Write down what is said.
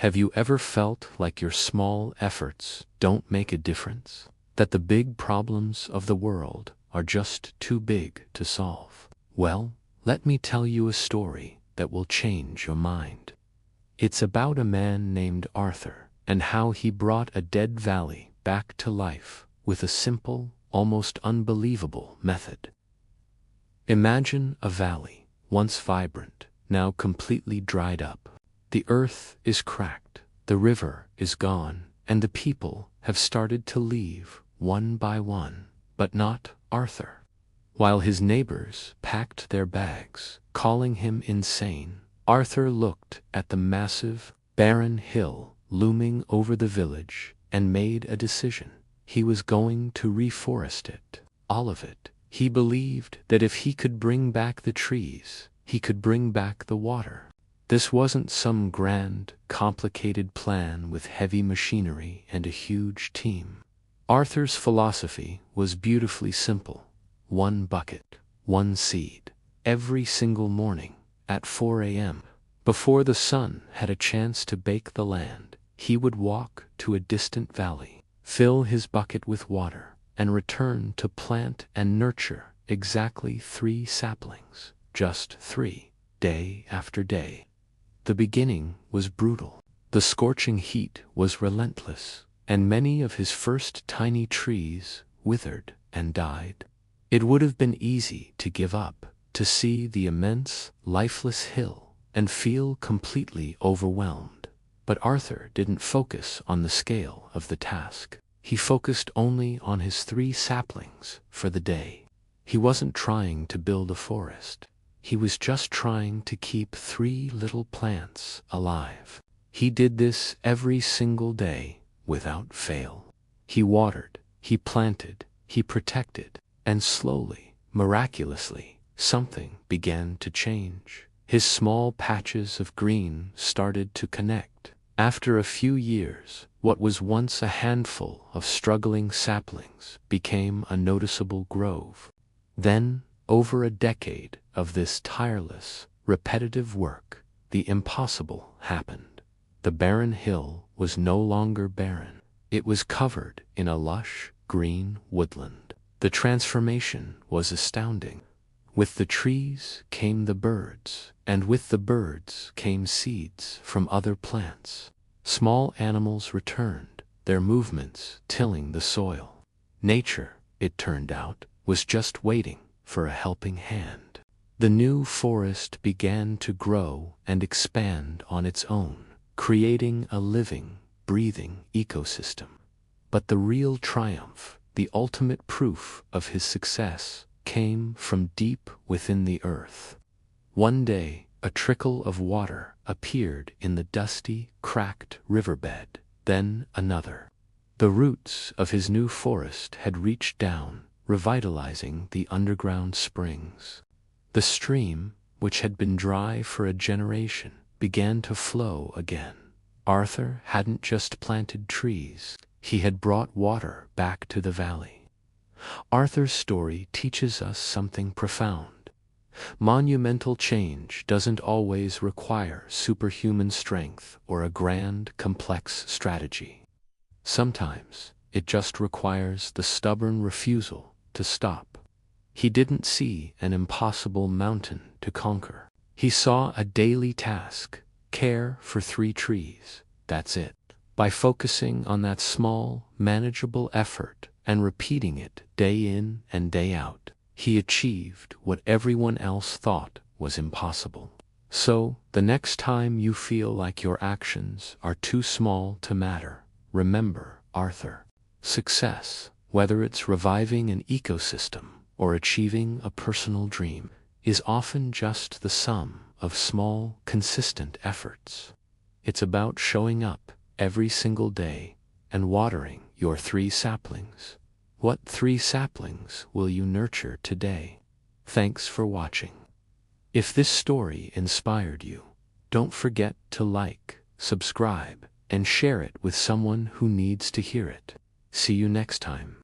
Have you ever felt like your small efforts don't make a difference? That the big problems of the world are just too big to solve? Well, let me tell you a story that will change your mind. It's about a man named Arthur and how he brought a dead valley back to life with a simple, almost unbelievable method. Imagine a valley, once vibrant, now completely dried up. The earth is cracked, the river is gone, and the people have started to leave one by one, but not Arthur. While his neighbors packed their bags, calling him insane, Arthur looked at the massive, barren hill looming over the village and made a decision. He was going to reforest it, all of it. He believed that if he could bring back the trees, he could bring back the water. This wasn't some grand, complicated plan with heavy machinery and a huge team. Arthur's philosophy was beautifully simple. One bucket, one seed, every single morning at 4 a.m. Before the sun had a chance to bake the land, he would walk to a distant valley, fill his bucket with water, and return to plant and nurture exactly 3 saplings, just 3, day after day. The beginning was brutal. The scorching heat was relentless, and many of his first tiny trees withered and died. It would have been easy to give up, to see the immense, lifeless hill and feel completely overwhelmed. But Arthur didn't focus on the scale of the task. He focused only on his 3 saplings for the day. He wasn't trying to build a forest. He was just trying to keep 3 little plants alive. He did this every single day without fail. He watered, he planted, he protected, and slowly, miraculously, something began to change. His small patches of green started to connect. After a few years, what was once a handful of struggling saplings became a noticeable grove. Then, over a decade of this tireless, repetitive work, the impossible happened. The barren hill was no longer barren. It was covered in a lush, green woodland. The transformation was astounding. With the trees came the birds, and with the birds came seeds from other plants. Small animals returned, their movements tilling the soil. Nature, it turned out, was just waiting for a helping hand. The new forest began to grow and expand on its own, creating a living, breathing ecosystem. But the real triumph, the ultimate proof of his success, came from deep within the earth. One day, a trickle of water appeared in the dusty, cracked riverbed, then another. The roots of his new forest had reached down, revitalizing the underground springs. The stream, which had been dry for a generation, began to flow again. Arthur hadn't just planted trees, he had brought water back to the valley. Arthur's story teaches us something profound. Monumental change doesn't always require superhuman strength or a grand, complex strategy. Sometimes, it just requires the stubborn refusal to stop. He didn't see an impossible mountain to conquer. He saw a daily task: care for 3 trees. That's it. By focusing on that small, manageable effort and repeating it day in and day out, he achieved what everyone else thought was impossible. So, the next time you feel like your actions are too small to matter, remember Arthur. Success, whether it's reviving an ecosystem or achieving a personal dream, is often just the sum of small, consistent efforts. It's about showing up every single day and watering your 3 saplings. What 3 saplings will you nurture today? Thanks for watching. If this story inspired you, don't forget to like, subscribe, and share it with someone who needs to hear it. See you next time.